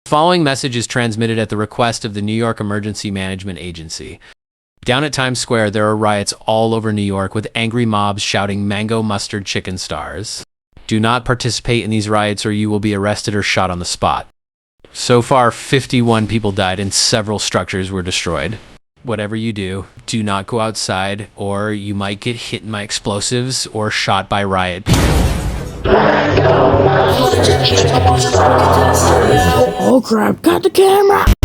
Following message is transmitted at the request of the New York Emergency Management Agency. Down at Times Square, there are riots all over New York with angry mobs shouting mango mustard chicken stars. Do not participate in these riots or you will be arrested or shot on the spot. So far, 51 people died and several structures were destroyed. Whatever you do, do not go outside or you might get hit by explosives or shot by riot people. Oh crap, got the camera!